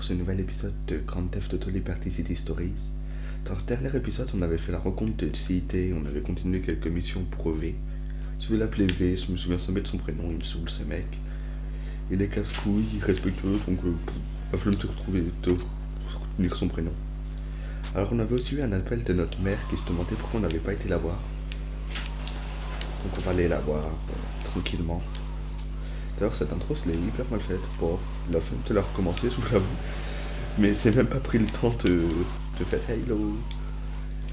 pour ce nouvel épisode de Grand Theft Auto Liberty City Stories. Dans le dernier épisode, on avait fait la rencontre de CIT, on avait continué quelques missions pour V. Je vais l'appeler V, je me souviens jamais de son prénom, il me saoule ce mec. Il est casse-couille, respectueux, donc la flemme de retenir son prénom. Alors on avait aussi eu un appel de notre mère qui se demandait pourquoi on n'avait pas été la voir. Donc on va aller la voir tranquillement. D'ailleurs cette intro je l'ai hyper mal faite. Bon, la flemme de la recommencer, je vous l'avoue. Mais c'est même pas pris le temps de faire hello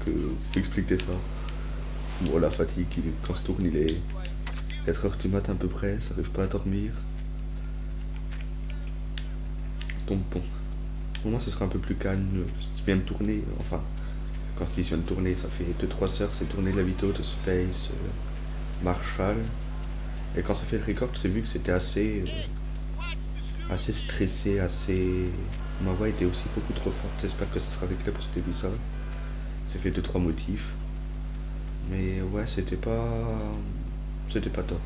que s'expliquer ça. Bon, la fatigue, quand je tourne, il est 4h du matin à peu près, ça arrive pas à dormir. Donc bon, pour moi ce sera un peu plus calme. Je viens de tourner, enfin, quand je dis je viens de tourner, ça fait 2-3 heures, c'est tourner la vidéo de Space Marshall. Et quand ça fait le record, j'ai vu que c'était assez stressé, ma voix était aussi beaucoup trop forte. J'espère que ça sera réglé pour cet épisode. J'ai fait 2-3 motifs. Mais ouais, c'était pas top.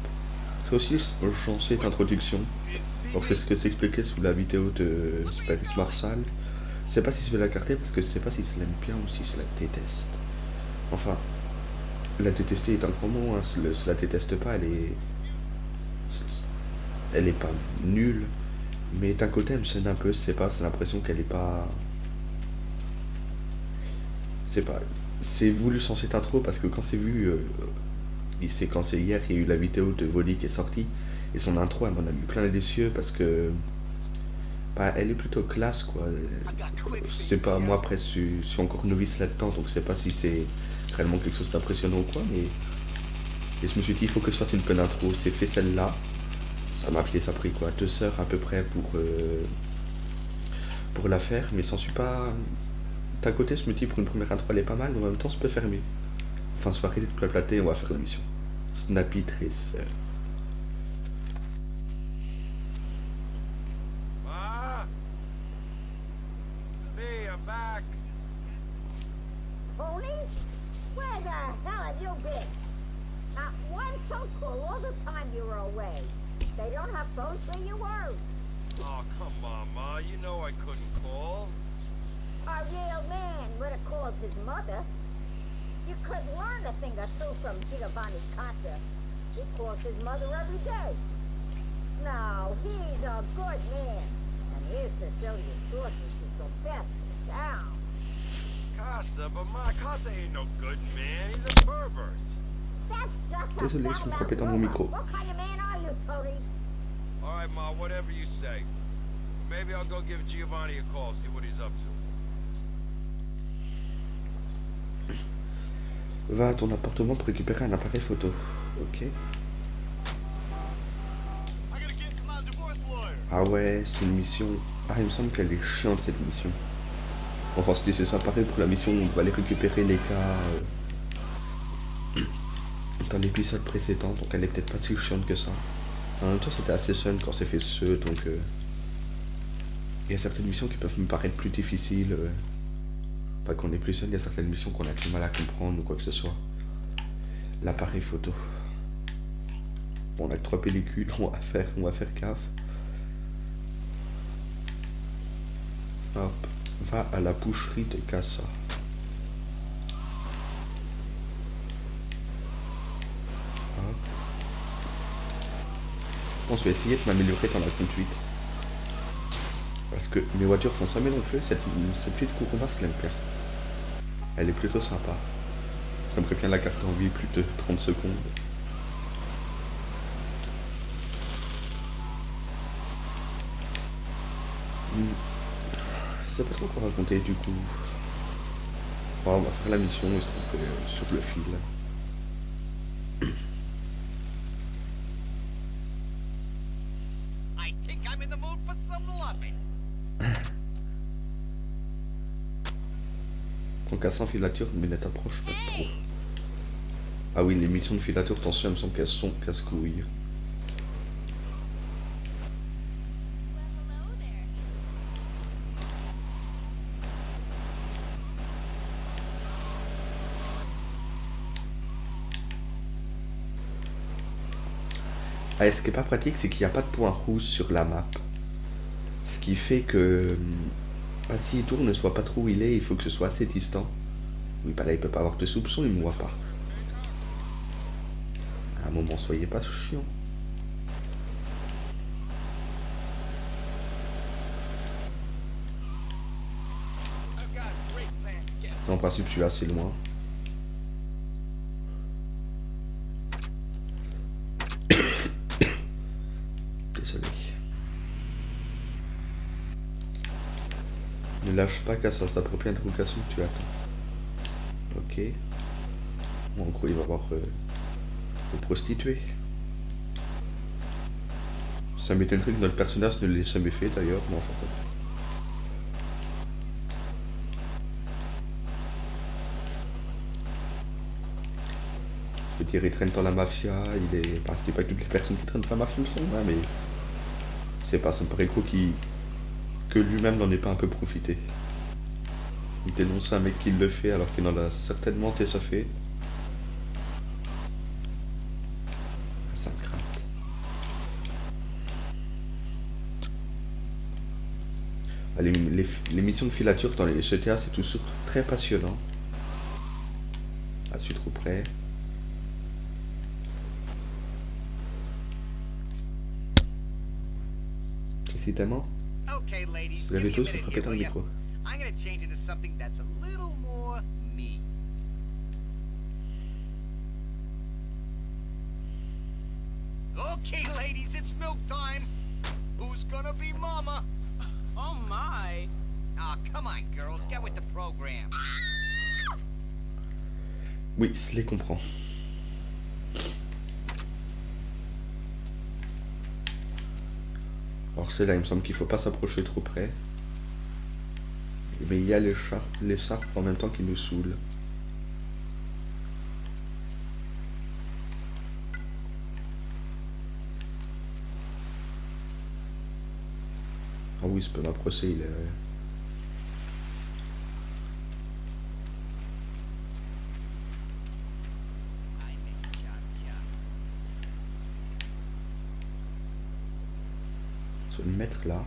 C'est aussi genre cette introduction. Alors c'est ce que s'expliquait sous la vidéo de Space Marshall. Je sais pas si je vais la garder parce que je sais pas si je l'aime bien ou si je la déteste. Enfin, la détester est un grand mot, hein. Je la déteste pas, elle est pas nulle. Mais d'un côté, elle me gêne un peu, je sais pas, c'est l'impression qu'elle est pas... C'est voulu sans cette intro parce que quand c'est vu... c'est quand c'est hier, il y a eu la vidéo de Volley qui est sortie. Et son intro, elle m'en a mis plein les yeux parce que... Bah, elle est plutôt classe, quoi. Je sais pas, moi après, je suis encore novice là-dedans, donc je sais pas si c'est réellement quelque chose d'impressionnant ou quoi, mais... Et je me suis dit, il faut que je fasse une bonne intro. C'est fait celle-là. Ça m'a pris quoi, 2 heures à peu près pour la faire, mais s'en suis pas... D'un côté, je me dis, pour une première intro, elle est pas mal, mais en même temps, ça peut faire mieux. Enfin, se arrêter de plaplater, on va faire la mission. Snappy Tracer. Ma? It's me, I'm back. Tony? Where the hell have you been? Not one phone call all the time you were away. They don't have phones where you were. Oh, come on, Ma. You know I couldn't call. A real man would have called his mother. You could learn a thing or two from Giovanni Casa. He calls his mother every day. No, he's a good man. And here's Cecilia's sources is the best in town. Casa, but Ma, Casa ain't no good man. He's a pervert. That's just a Désolé, je me frappais dans mon rumor. micro. What kind of man are you, Tony? All right, Ma, whatever you say. Maybe I'll go give Giovanni a call, see what he's up to. Va à ton appartement pour récupérer un appareil photo. Ok. Ah ouais, c'est une mission... Ah, il me semble qu'elle est chiante cette mission. Enfin, c'est ça pareil pour la mission où on doit aller récupérer les cas dans l'épisode précédent, donc elle est peut-être pas si chiante que ça. En même temps, c'était assez fun quand c'est fait ce, donc... Il y a certaines missions qui peuvent me paraître plus difficiles. Enfin, quand on est plus seul, il y a certaines missions qu'on a du mal à comprendre ou quoi que ce soit. L'appareil photo. Bon, on a que 3 pellicules, on va faire gaffe. Hop, va à la boucherie de Casa. Hop. Bon, je vais essayer de m'améliorer dans la conduite. Parce que mes voitures font jamais long feu, cette petite Kuruma, je l'aime bien. Elle est plutôt sympa. J'aimerais bien la garder en vie plus de 30 secondes. Je sais pas trop quoi raconter du coup. Bon, on va faire la mission et se trouver sur le fil. I think I'm in the mood for some loving. Donc à 100 filatures, mais ne t'approche pas trop. Ah oui, les missions de filature, attention, elles me semblent qu'elles sont casse-couilles. Ah, et ce qui est pas pratique, c'est qu'il n'y a pas de point rouge sur la map. Ce qui fait que s'il tourne, ne soit pas trop où il est, il faut que ce soit assez distant. Oui, bah là, il peut pas avoir de soupçon, il me voit pas. À un moment, soyez pas chiant. En principe, je suis assez loin. Désolé. Ne lâche pas qu'à sa propre interrogation que tu attends. Ok. Bon, en gros, il va voir le prostitué. Ça m'étonnerait que notre personnage ne l'ait jamais fait d'ailleurs, mais enfin. Je veux dire, il traîne dans la mafia, il est. Enfin, je dis pas que toutes les personnes qui traînent dans la mafia le sont, hein, mais. C'est pas, ça me paraît gros que lui-même n'en ait pas un peu profité. Il dénonce un mec qui le fait alors qu'il en a certainement déjà fait. Ça me crainte. Les missions de filature dans les GTA, c'est toujours très passionnant. Ah, je suis trop près. Précisément. Okay, ladies, Vous avez give me tous a minute frappé here, dans le will ya? micro. I'm gonna change it to something that's a little more me. Okay, ladies, it's milk time. Who's gonna be mama? Oh my. Ah, come on, girls, get with the program. Oui, je les comprends. Alors c'est là, il me semble qu'il faut pas s'approcher trop près. Mais il y a les sarpes en même temps qui nous saoulent. Ah oui, je peux m'approcher, il est... Se le mettre là.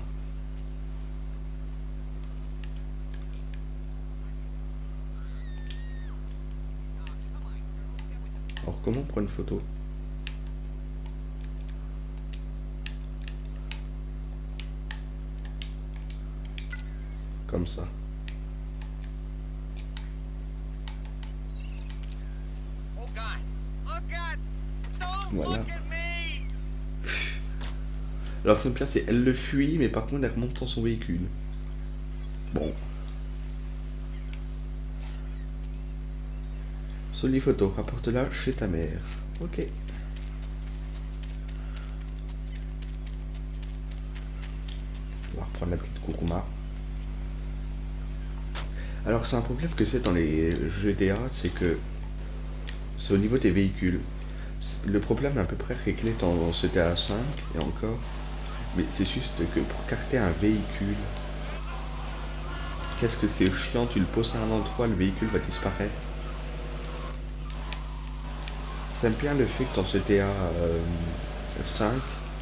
Alors comment on prend une photo? Comme ça. Oh God! Oh God! Don't Voilà. look at me! Alors c'est pire, c'est elle le fuit, mais par contre elle remonte dans son véhicule. Bon. Jolie photo, rapporte-la chez ta mère. Ok. On va reprendre la petite Kuruma. Alors c'est un problème que c'est dans les GTA, c'est que c'est au niveau des véhicules. Le problème est à peu près réglé dans GTA 5 et encore. Mais c'est juste que pour carter un véhicule, qu'est-ce que c'est chiant, tu le poses à un endroit, le véhicule va disparaître. J'aime bien le fait que dans GTA 5,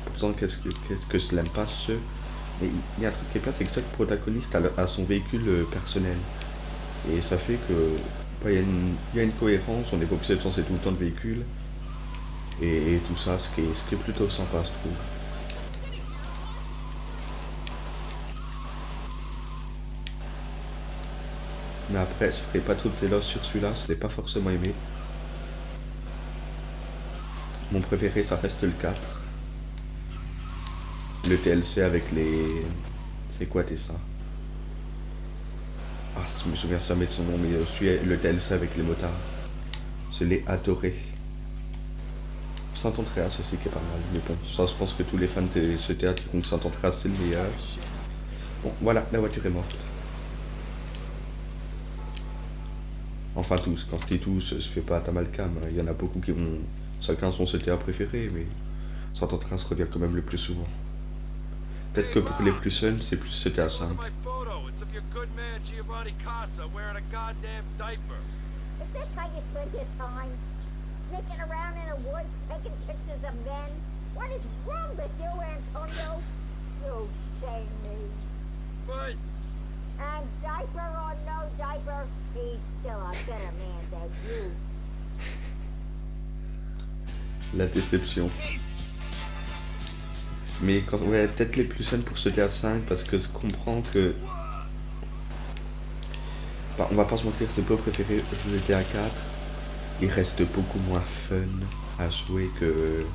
pourtant qu'est-ce que je l'aime pas ce, mais il y a un truc qui est bien, c'est que chaque protagoniste a son véhicule personnel. Et ça fait que bah, il y a une cohérence, on n'est pas obligé de changer tout le temps de véhicule. Et tout ça, ce qui est plutôt sympa, je trouve. Mais après, je ferai pas tout l'éloge sur celui-là, je l'ai pas forcément aimé. Mon préféré, ça reste le 4. Le TLC avec les... C'est quoi, t'es ça? Ah, je me souviens jamais de son nom, mais le TLC avec les motards. Je l'ai adoré. Saint-Andreas aussi qui est pas mal, mais bon, ça je pense que tous les fans de GTA diront que Saint-Andreas c'est le meilleur. Bon, voilà, la voiture est morte. Enfin tous, quand je dis tous, je fais pas d'amalgame, il y en a beaucoup qui vont... Chacun son GTA préféré, mais Saint-Andreas revient quand même le plus souvent. Peut-être que pour les plus jeunes, c'est plus GTA 5. My photo. It's of your good man Giovanni Casa wearing a goddamn diaper. Is this how you spend your time? Sneaking around in the woods, taking pictures of men? What is wrong with you, Antonio? You shame me. But And diaper or no diaper, he's still a better man than you. La déception. Mais quand, ouais, peut-être les plus fun pour ce GTA 5 parce que je comprends que. Bah, on va pas se mentir, c'est pas préféré GTA 4. Il reste beaucoup moins fun à jouer que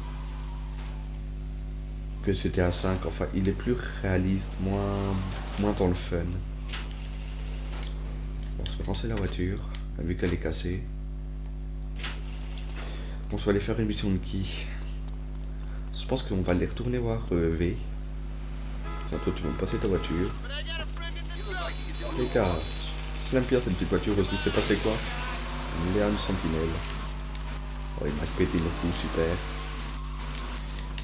GTA 5. Enfin, il est plus réaliste, moins dans le fun. On se fait lancer la voiture, vu qu'elle est cassée. On va aller faire une mission de qui? Je pense qu'on va aller retourner voir V. Tiens, toi, tu vas me passer ta voiture. Les gars, c'est l'aime bien cette petite voiture aussi, c'est passé quoi? Léon Sentinelle. Oh, il m'a pété le coup, super.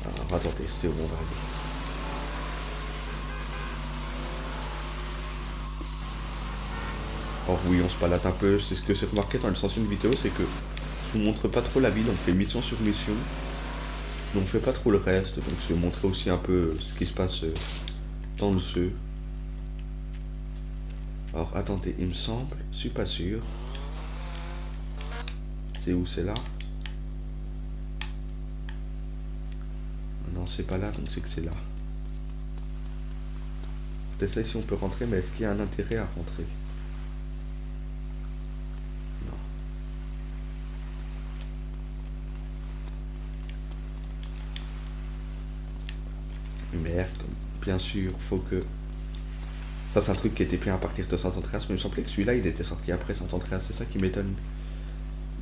Alors, attendez, c'est où on va aller. Oh oui, on se balade un peu. C'est ce que j'ai remarqué dans les anciennes vidéos, c'est que je vous montre pas trop la ville, on fait mission sur mission. Mais on fait pas trop le reste, donc je vais montrer aussi un peu ce qui se passe dans le jeu. Alors attendez, il me semble, je suis pas sûr. C'est où, c'est là? Non, c'est pas là, donc c'est que c'est là. Peut-être ça ici on peut rentrer, mais est-ce qu'il y a un intérêt à rentrer? Non. Merde, bien sûr, faut que... Ça c'est un truc qui était bien à partir de San Andreas, mais il me semblait que celui-là il était sorti après San Andreas, c'est ça qui m'étonne.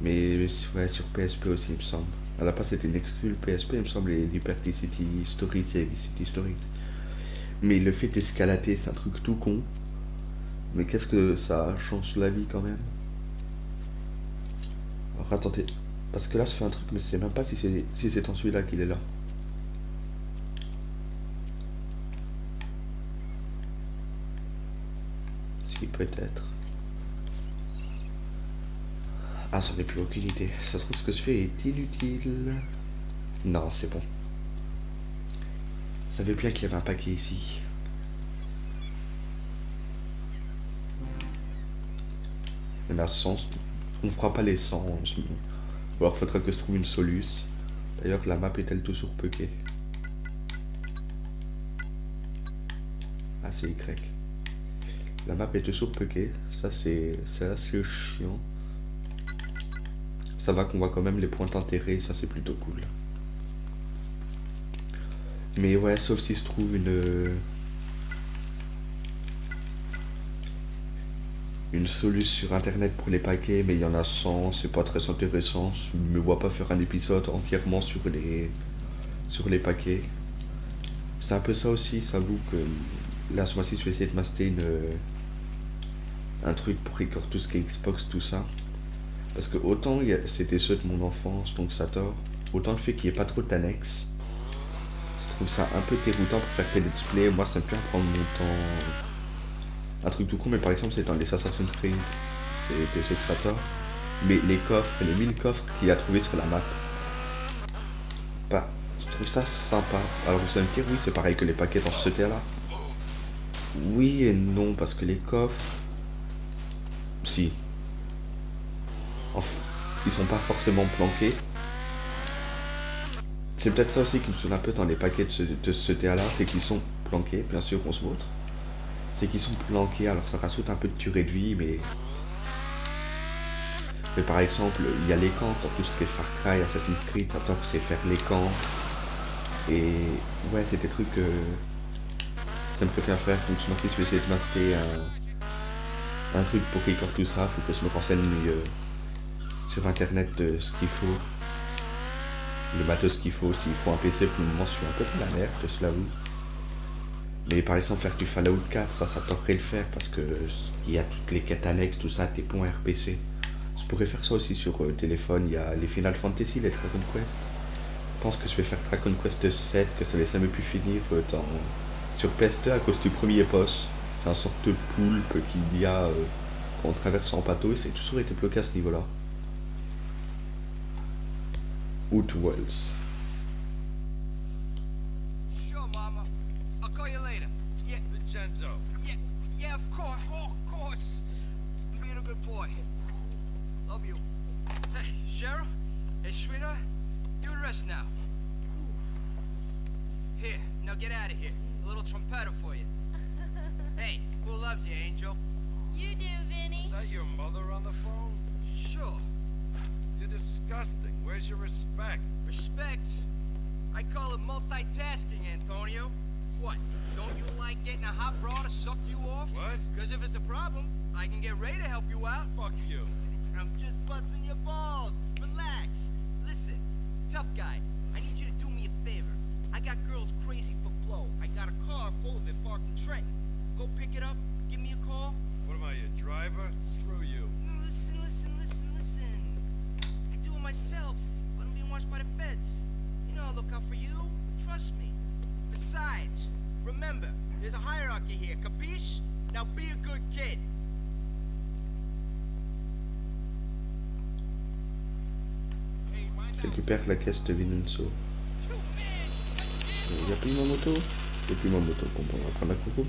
Mais ouais, sur PSP aussi il me semble. À la base c'était une exclue PSP, il me semble, et Liberty City Stories et City Stories. Mais le fait d'escalader c'est un truc tout con. Mais qu'est-ce que ça change la vie quand même. Alors attendez, parce que là je fais un truc mais je sais même pas si c'est en celui-là qu'il est là. Si, peut-être. Ah, j'en ai plus aucune idée. Ça se trouve, ce que je fais est inutile. Non, c'est bon. Je savais bien qu'il y avait un paquet ici. Il y en a 100. On ne fera pas les 100. Ou alors, faudra que je trouve une soluce. D'ailleurs, la map est-elle toujours buggée? Ah, c'est Y. La map est toujours buggée. Ça, c'est assez chiant. Ça va qu'on voit quand même les points d'intérêt, ça c'est plutôt cool. Mais ouais, sauf si se trouve une solution sur internet pour les paquets, mais il y en a 100, c'est pas très intéressant. Je me vois pas faire un épisode entièrement sur les paquets. C'est un peu ça aussi, ça avoue que là ce mois-ci je vais essayer de m'acheter un truc pour recorder tout ce qui est Xbox, tout ça. Parce que autant c'était ceux de mon enfance, donc ça tord, autant le fait qu'il n'y ait pas trop d'annexes, je trouve ça un peu déroutant pour faire tes let's play. Moi ça me fait prendre mon temps. Un truc tout con, mais par exemple c'est dans les Assassin's Creed, c'était ceux de ça tord. Mais les coffres, les 1000 coffres qu'il a trouvé sur la map, bah, je trouve ça sympa. Alors vous allez me dire, oui c'est pareil que les paquets dans ce GTA là. Oui et non, parce que les coffres, si. Ils sont pas forcément planqués. C'est peut-être ça aussi qui me saoule un peu dans les paquets de ce GTA là, c'est qu'ils sont planqués, bien sûr on se vautre. C'est qu'ils sont planqués, alors ça rajoute un peu de durée de vie, mais par exemple, il y a les camps, dans tout ce qui est Far Cry, Assassin's Creed, ça tord c'est faire les camps. Et ouais, c'est des trucs que ça me fait bien faire, donc je m'en fiche, je vais essayer de m'acheter un truc pour record tout ça, faut que je me renseigne sur internet de ce qu'il faut, le matos qu'il faut. S'il faut un PC, pour le moment je suis un peu dans la merde, je l'avoue. Mais par exemple faire du Fallout 4, ça devrait le faire parce que il y a toutes les quêtes annexes, tout ça, tes points RPC. Je pourrais faire ça aussi sur téléphone, il y a les Final Fantasy, les Dragon Quest. Je pense que je vais faire Dragon Quest 7, que ça laisse jamais pu finir sur PS2 à cause du premier boss. C'est un sorte de poulpe qu'il y a quand on traverse en bateau et c'est toujours été bloqué à ce niveau là. Outwells. Sure, Mama. I'll call you later. Yeah, Vincenzo. yeah. Hey, sweetheart, you rest now. Here, now get out of here. A little trumpeter for you. Hey, who loves you, Angel? You do, Vinny. Is that your mother on the phone? Sure. You're disgusting. Where's your respect? Respect? I call it multitasking, Antonio. What? Don't you like getting a hot bra to suck you off? What? Because if it's a problem, I can get Ray to help you out. Fuck you. I'm just busting your balls. Relax. Listen, tough guy, I need you to do me a favor. I got girls crazy for blow. I got a car full of it parked in Trenton. Go pick it up, give me a call. What am I, your driver? Screw you. No, listen. I do it myself, but I'm being watched by the feds. You know I'll look out for you. Trust me. Besides, remember, there's a hierarchy here, capiche? Now be a good kid. Récupère la caisse de Vincenzo. Il a pris ma moto. Et puis ma moto, bon, on va prendre la coco.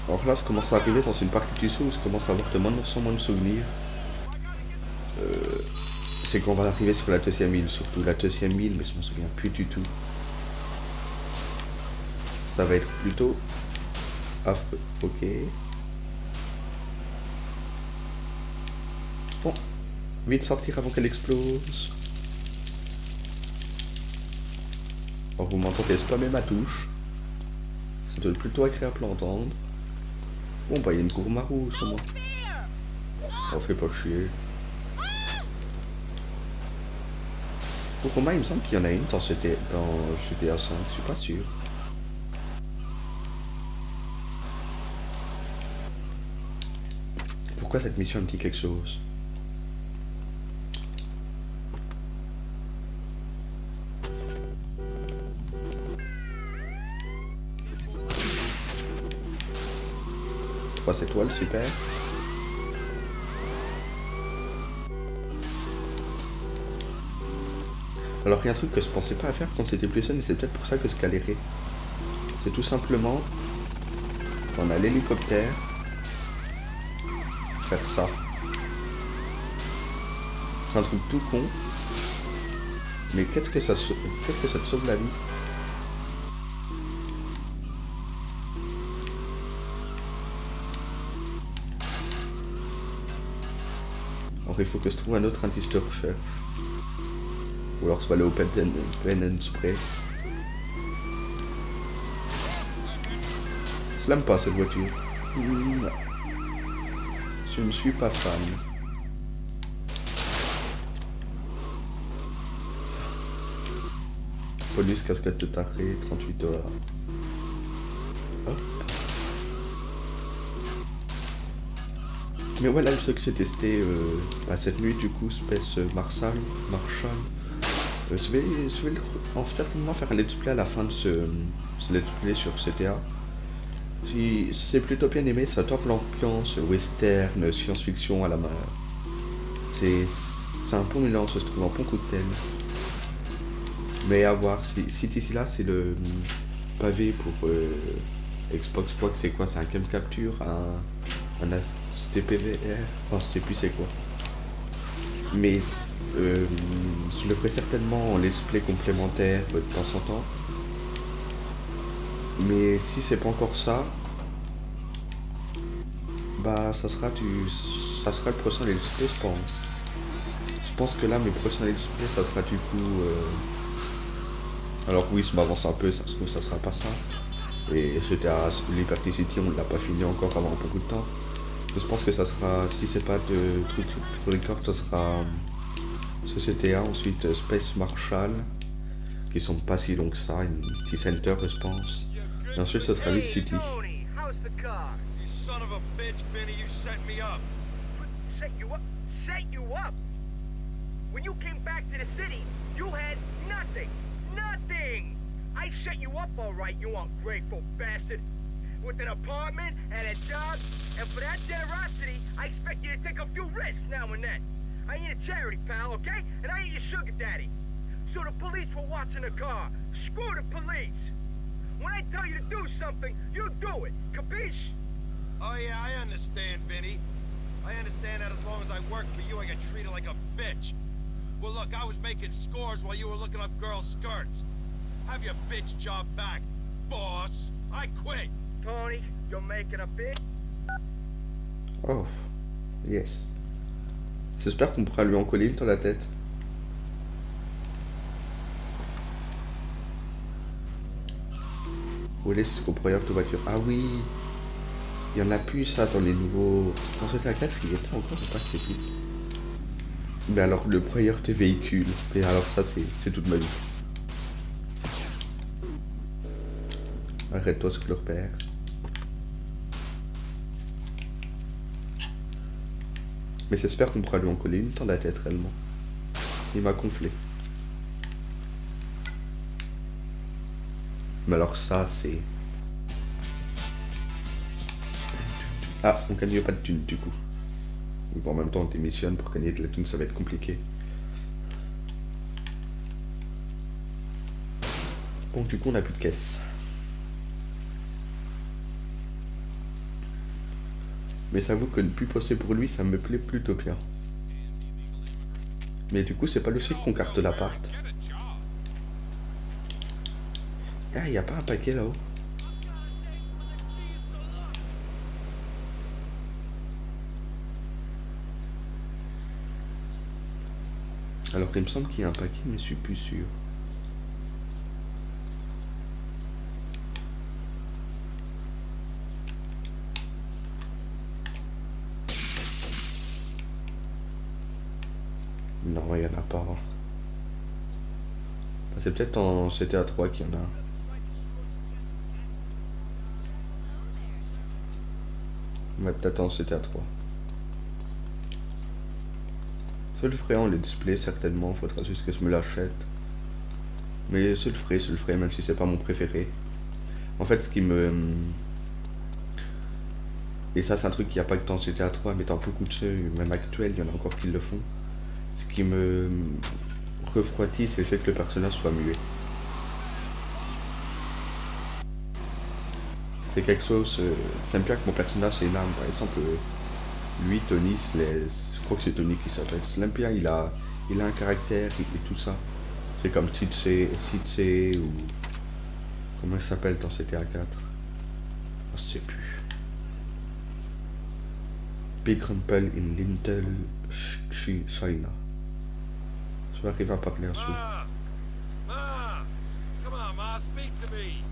Alors là, je commence à arriver dans une partie du jeu où je commence à avoir de moins en moins de souvenirs. C'est qu'on va arriver sur la deuxième île, surtout la deuxième île, mais je m'en souviens plus du tout. Ça va être plutôt affreux. Ok. Bon, vite sortir avant qu'elle explose. Alors vous m'entendez spammer ma touche. Ça doit être plutôt agréable à entendre. Bon bah il y a une cour marou sur moi. On fait pas chier. Pour Romain il me semble qu'il y en a une dans GTA 5, je suis pas sûr. Pourquoi cette mission me dit quelque chose? Trois étoiles, super. Alors il y a un truc que je pensais pas à faire quand c'était plus jeune et c'est peut-être pour ça que je galérais. C'est tout simplement, on a l'hélicoptère, faire ça. C'est un truc tout con, mais qu'est-ce que ça te sauve la vie? Alors il faut que je trouve un autre indice de recherche. Ou alors soit aller au pen and spray. Je l'aime pas cette voiture. Non. Je ne suis pas fan. Police, casquette de taré, 38 $. Hop. Mais voilà le truc que j'ai testé cette nuit du coup, Space Marshall. Je vais certainement faire un let's play à la fin de ce let's play sur CTA. Si c'est plutôt bien aimé, ça top l'ambiance western, science-fiction à la main. C'est un bon mélange, je trouve, un bon coup de tel. Mais à voir, si d'ici là c'est le pavé pour Xbox, je crois que c'est quoi, c'est un game capture, un STPVR, enfin je sais plus c'est quoi. Mais je le ferai certainement en let's play complémentaire de temps en temps. Mais si c'est pas encore ça, bah ça sera le prochain let's play je pense. Je pense que là mes prochains let's play ça sera du coup alors oui je m'avance un peu, ça se trouve ça sera pas ça. Et GTA Liberty City on l'a pas fini encore avant beaucoup de temps. Je pense que ça sera, si c'est pas de trucs record, ça sera CTA, ensuite Space Marshall, qui sont pas si longs que ça, une petite center je pense. Et ensuite ça sera Vice City. You son of a bitch, Vinny, you set me up. Set you up? Set you up? When you came back to the city, you had nothing. Nothing! I set you up all right, you ungrateful bastard. With an apartment and a job, and for that generosity, I expect you to take a few risks now and then. I ain't a charity, pal, okay? And I ain't your sugar daddy. So the police were watching the car. Screw the police. When I tell you to do something, you do it. Capiche? Oh yeah, I understand, Vinny. I understand that as long as I work for you, I get treated like a bitch. Well, look, I was making scores while you were looking up girls' skirts. Have your bitch job back, boss. I quit. Tony, you're making a big... Oh, yes. J'espère qu'on pourra lui en coller une dans la tête. Voler jusqu'au broyeur de voiture. Ah oui, il y en a plus ça dans les nouveaux... Dans ce cas 4, il y était encore, je sais pas si c'est plus. Mais alors, le broyeur de véhicules. Et alors ça, c'est toute ma vie. Arrête-toi, ce que leur père. Mais j'espère qu'on pourra lui en coller une dans la tête réellement. Il m'a gonflé. Mais alors ça, c'est... Ah, on gagne pas de thunes du coup. Bon, en même temps, on démissionne pour gagner de la thune, ça va être compliqué. Bon, du coup, on n'a plus de caisse. Mais j'avoue que ne plus bosser pour lui, ça me plaît plutôt bien. Mais du coup, c'est pas le site qu'on carte l'appart. Ah, y a pas un paquet là-haut? Alors, il me semble qu'il y a un paquet, mais je suis plus sûr. Non, il n'y en a pas. C'est peut-être en CTA 3 qu'il y en a. Ouais, peut-être en CTA 3. Je le ferai en let's play certainement, faudra juste que je me l'achète. Mais je le ferai, même si c'est pas mon préféré. En fait, ce qui me... Et ça, c'est un truc qu'il n'y a pas que dans CTA 3, mais dans beaucoup de jeux, même actuels, il y en a encore qui le font. Ce qui me refroidit, c'est le fait que le personnage soit muet. C'est quelque chose... J'aime bien que mon personnage ait une âme. Par exemple, lui, Tony, je crois que c'est Tony qui s'appelle. J'aime bien, il a un caractère et tout ça. C'est comme Titse ou... Comment il s'appelle dans CTA 4? Je sais plus. Big Rumpel in Little China. Je vais arriver à parler un sou. Ma! Come on, Ma, speak to me!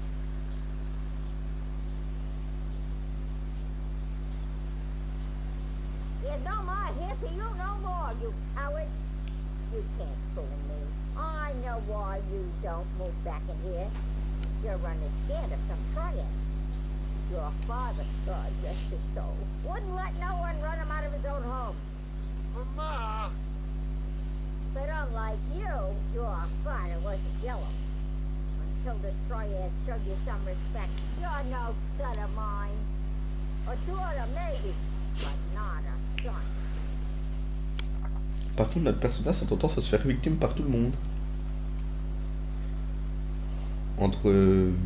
There's no more here for you no more, you coward. You can't fool me. I know why you don't move back in here. You're running scared of some triad. Your father, God rest his soul, wouldn't let no one run him out of his own home. But Ma! But unlike you, your father wasn't yellow. Until the triad showed you some respect, you're no son of mine. A daughter, maybe, but not a son. Par contre, notre personnage a tendance à se faire victime par tout le monde. Entre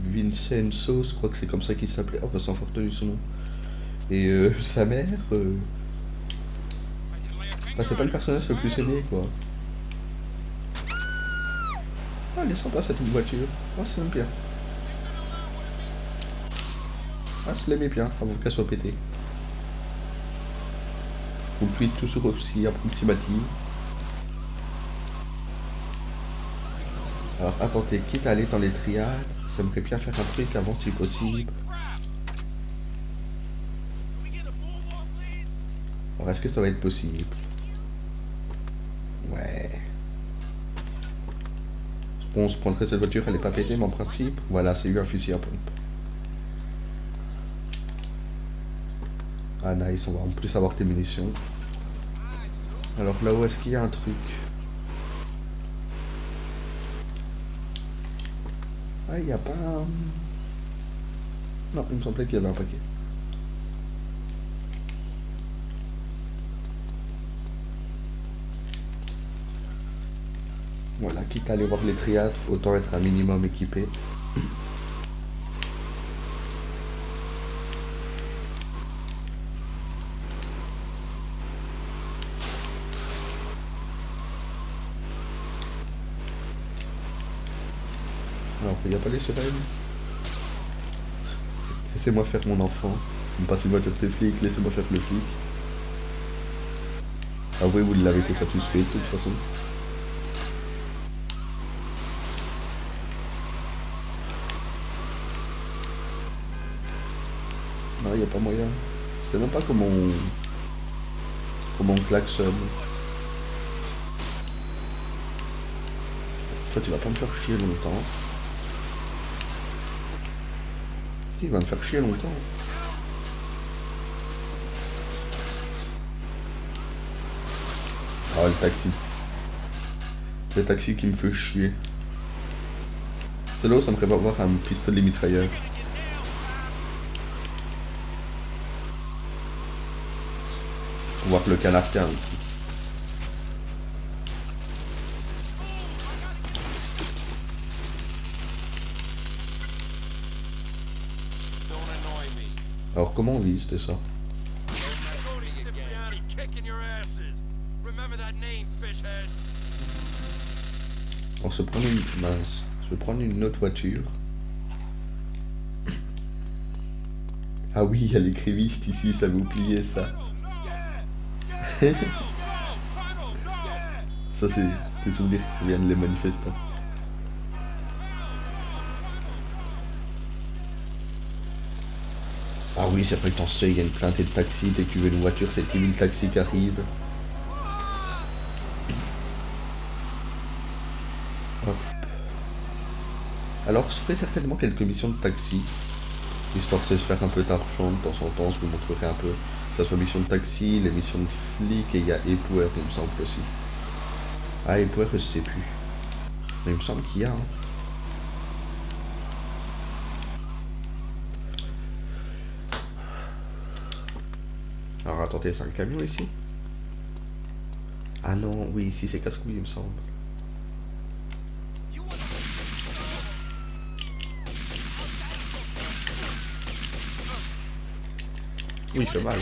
Vincenzo, je crois que c'est comme ça qu'il s'appelait, oh bah c'est fort tenu son nom, et sa mère, bah, c'est pas le personnage le plus aimé quoi. Ah, elle est sympa cette voiture, ah c'est même bien. Ah, je l'aimais bien avant qu'elle soit pétée. Ou puis toujours aussi approximative. Alors attendez, quitte à aller dans les triades, j'aimerais bien faire un truc avant si possible. Alors est-ce que ça va être possible? Ouais. Bon, on se prendrait cette voiture, elle est pas pétée, mais en principe, voilà, c'est eu un fusil à pompe. Ah nice, on va en plus avoir des munitions. Alors là-haut, est-ce qu'il y a un truc? Ah, il n'y a pas un... Non, il me semblait qu'il y avait un paquet. Voilà, quitte à aller voir les triades, autant être un minimum équipé. Alors, il n'y a pas les sirènes. Laissez-moi faire mon enfant. Vous me passez une voiture de flic, laissez-moi faire le flic. Ah oui, vous l'avez été satisfait de toute façon. Non, il n'y a pas moyen. C'est même pas comment on klaxonne. Toi, tu vas pas me faire chier longtemps. Il va me faire chier longtemps. Ah, le taxi. Le taxi qui me fait chier. C'est là où ça me ferait pas voir un pistolet mitrailleur. Voir le canard qu'un. Alors comment on vit, c'était ça? On se prend une mince. Je vais prendre une autre voiture. Ah oui, il y a les grévistes ici, ça m'a oublié ça. Ça c'est des souvenirs qui viennent les manifestants. Ah oui, c'est vrai que t'en sais, il y a une plainte de taxi, dès que tu veux une voiture, c'est 10 000 taxis qui arrivent. Hop. Alors, je ferai certainement quelques missions de taxi, histoire de se faire un peu d'argent de temps en temps, je vous montrerai un peu. Que ce soit mission de taxi, les missions de flic, et il y a époueur, il me semble aussi. Ah, époueur, je sais plus. Mais il me semble qu'il y a, hein. Alors attendez, c'est un camion ici? Ah non, oui, ici c'est casse-couille, il me semble. Oui, il fait mal.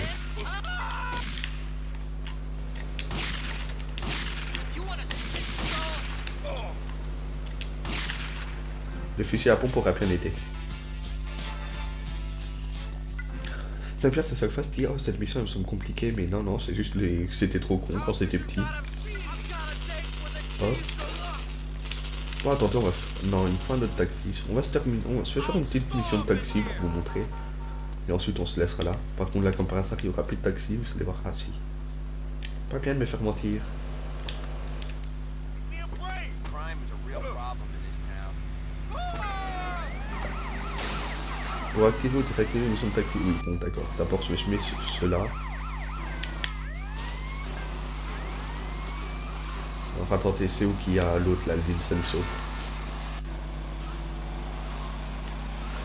Le fusil à pompe aurait bien été. Ça me fait à chaque fois se dire, oh cette mission elle me semble compliquée, mais non, non, c'est juste que c'était trop con quand c'était petit. Hop. Bon, attendez, on va non, une fois notre taxi. On va se terminer. Je vais faire une petite mission de taxi pour vous montrer. Et ensuite on se laissera là. Par contre là comme par hasard il n'y aura plus de taxi, vous allez voir, ah si. Pas bien de me faire mentir. Pour activer ou désactiver une mission de taxi. Oui, bon d'accord. D'abord je mets cela. Alors attendez, c'est où qu'il y a l'autre là, le Vincenzo.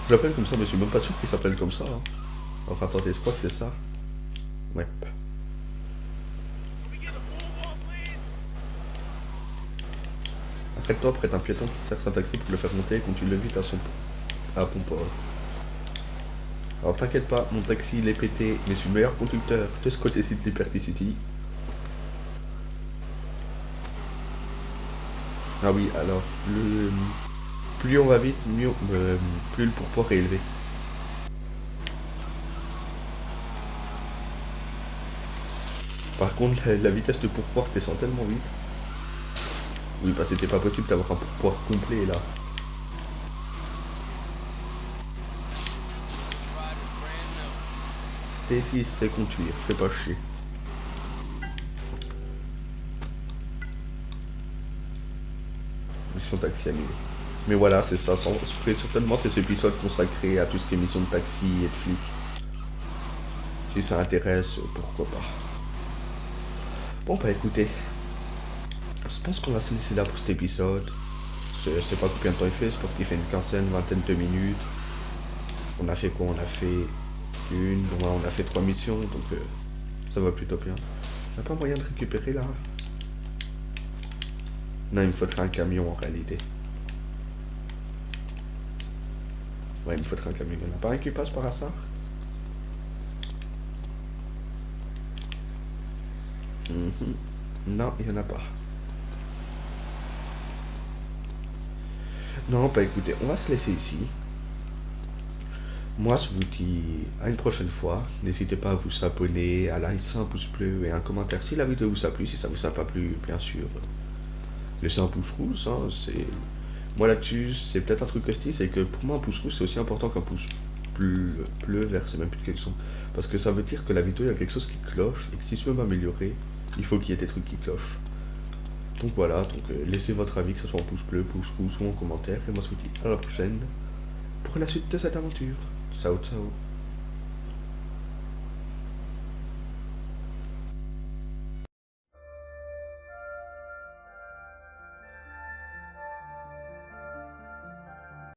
Je l'appelle comme ça, mais je suis même pas sûr qu'il s'appelle comme ça. Hein. Alors attendez, je crois que c'est ça. Ouais. Arrête-toi près d'un piéton qui sert sa taxi pour le faire monter et continue le vite à Pomport. Alors t'inquiète pas, mon taxi il est pété, mais je suis le meilleur conducteur de ce côté-ci de Liberty City. Ah oui, alors, plus on va vite, mieux, plus le pourpoint est élevé. Par contre, la vitesse de pourpoint descend tellement vite. Oui, bah c'était pas possible d'avoir un pourpoint complet là. Staty, c'est conduire, fais pas chier. Mission taxi annulée. Mais voilà, c'est ça. Je ferai certainement des épisodes consacrés à tout ce qui est mission de taxi et de flic. Si ça intéresse, pourquoi pas. Bon bah écoutez, je pense qu'on va se laisser là pour cet épisode. Je sais pas combien de temps il fait, je pense qu'il fait une vingtaine de minutes. On a fait quoi? On a fait on a fait 3 missions, donc ça va plutôt bien. On n'a pas moyen de récupérer là? Non, il me faudrait un camion en réalité. Ouais, il me faudrait un camion. Il n'y en a pas un qui passe par hasard? Non, il n'y en a pas. Non, bah écoutez, on va se laisser ici. Moi, je vous dis à une prochaine fois. N'hésitez pas à vous abonner, à laisser un pouce bleu et un commentaire si la vidéo vous a plu. Si ça vous a pas plu, bien sûr, laissez un pouce rouge. Hein, moi là-dessus, c'est peut-être un truc que je dis, c'est que pour moi, un pouce rouge, c'est aussi important qu'un pouce bleu, vert, c'est même plus de question. Parce que ça veut dire que la vidéo, il y a quelque chose qui cloche, et que si je veux m'améliorer, il faut qu'il y ait des trucs qui clochent. Donc voilà, laissez votre avis, que ce soit en pouce bleu, pouce rouge ou en commentaire, et moi je vous dis à la prochaine pour la suite de cette aventure. Ciao, ciao.